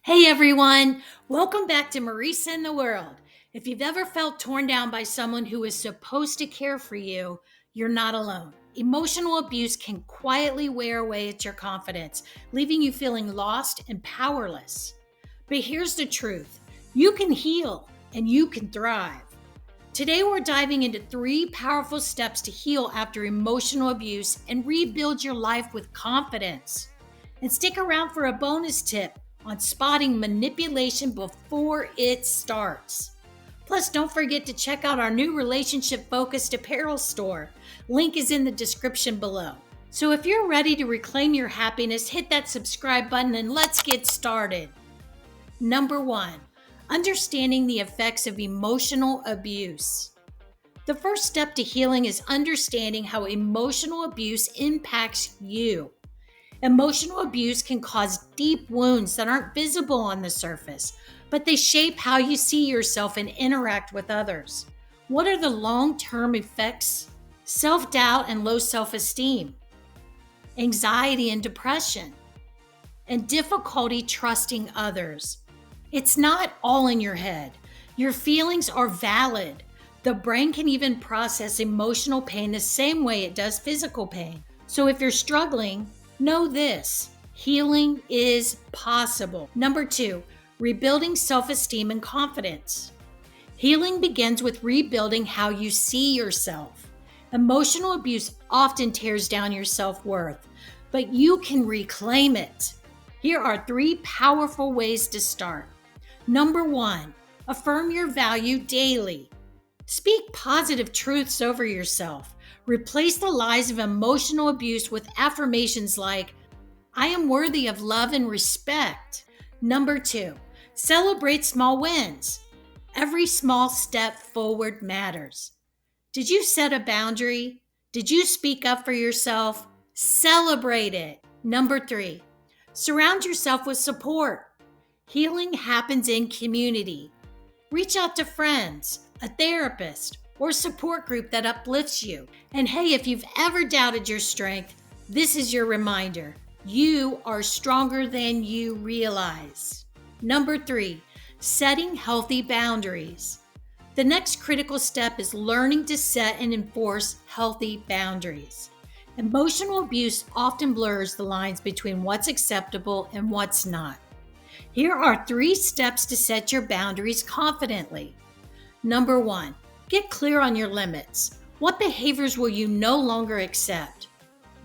Hey everyone, welcome back to Marisa in the World. If you've ever felt torn down by someone who is supposed to care for you, you're not alone. Emotional abuse can quietly wear away at your confidence, leaving you feeling lost and powerless. But here's the truth: you can heal and you can thrive. Today, we're diving into 3 powerful steps to heal after emotional abuse and rebuild your life with confidence. And stick around for a bonus tip on spotting manipulation before it starts. Plus, don't forget to check out our new relationship focused apparel store. Link is in the description below. So, if you're ready to reclaim your happiness, hit that subscribe button and let's get started. Number 1, understanding the effects of emotional abuse. The first step to healing is understanding how emotional abuse impacts you. Emotional abuse can cause deep wounds that aren't visible on the surface, but they shape how you see yourself and interact with others. What are the long-term effects? Self-doubt and low self-esteem, anxiety and depression, and difficulty trusting others. It's not all in your head. Your feelings are valid. The brain can even process emotional pain the same way it does physical pain. So if you're struggling, know this: healing is possible. Number 2, rebuilding self-esteem and confidence. Healing begins with rebuilding how you see yourself. Emotional abuse often tears down your self-worth, but you can reclaim it. Here are 3 powerful ways to start. Number 1, affirm your value daily. Speak positive truths over yourself. Replace the lies of emotional abuse with affirmations like, I am worthy of love and respect. Number 2, celebrate small wins. Every small step forward matters. Did you set a boundary? Did you speak up for yourself? Celebrate it. Number 3, surround yourself with support. Healing happens in community. Reach out to friends, a therapist, or support group that uplifts you. And hey, if you've ever doubted your strength, this is your reminder. You are stronger than you realize. Number 3, setting healthy boundaries. The next critical step is learning to set and enforce healthy boundaries. Emotional abuse often blurs the lines between what's acceptable and what's not. Here are 3 steps to set your boundaries confidently. Number 1, get clear on your limits. What behaviors will you no longer accept?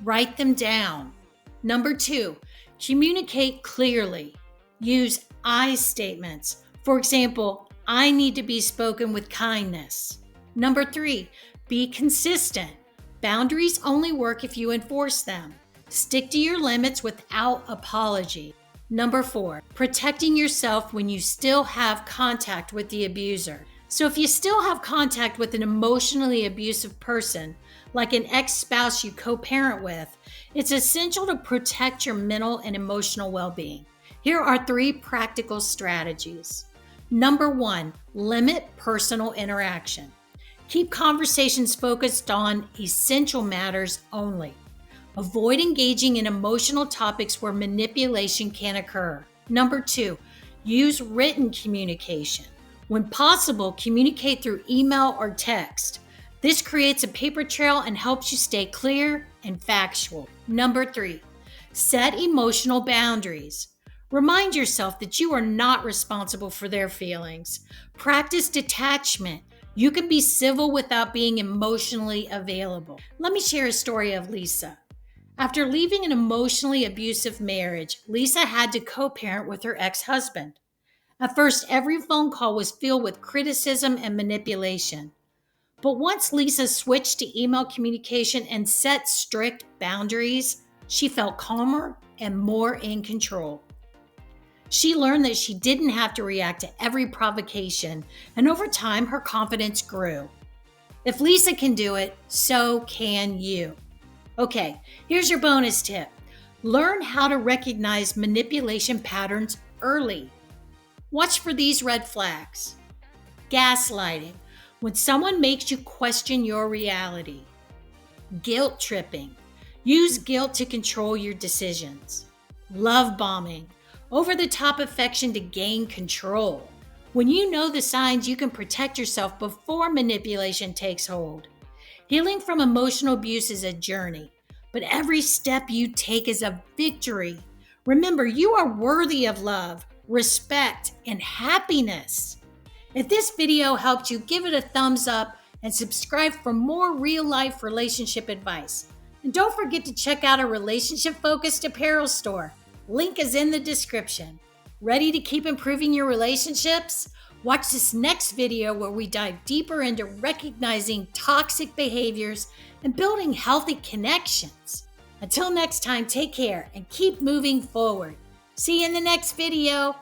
Write them down. Number 2, communicate clearly. Use I statements. For example, I need to be spoken with kindness. Number 3, be consistent. Boundaries only work if you enforce them. Stick to your limits without apology. Number 4, protecting yourself when you still have contact with the abuser. So if you still have contact with an emotionally abusive person, like an ex-spouse you co-parent with, it's essential to protect your mental and emotional well-being. Here are 3 practical strategies. Number 1, limit personal interaction. Keep conversations focused on essential matters only. Avoid engaging in emotional topics where manipulation can occur. Number 2, use written communication. When possible, communicate through email or text. This creates a paper trail and helps you stay clear and factual. Number 3, set emotional boundaries. Remind yourself that you are not responsible for their feelings. Practice detachment. You can be civil without being emotionally available. Let me share a story of Lisa. After leaving an emotionally abusive marriage, Lisa had to co-parent with her ex-husband. At first, every phone call was filled with criticism and manipulation. But once Lisa switched to email communication and set strict boundaries, she felt calmer and more in control. She learned that she didn't have to react to every provocation, and over time, her confidence grew. If Lisa can do it, so can you. Okay, here's your bonus tip. Learn how to recognize manipulation patterns early. Watch for these red flags. Gaslighting, when someone makes you question your reality. Guilt tripping, use guilt to control your decisions. Love bombing, over the top affection to gain control. When you know the signs, you can protect yourself before manipulation takes hold. Healing from emotional abuse is a journey, but every step you take is a victory. Remember, you are worthy of love, respect, and happiness. If this video helped you, give it a thumbs up and subscribe for more real-life relationship advice. And don't forget to check out our relationship-focused apparel store. Link is in the description. Ready to keep improving your relationships? Watch this next video where we dive deeper into recognizing toxic behaviors and building healthy connections. Until next time, take care and keep moving forward. See you in the next video.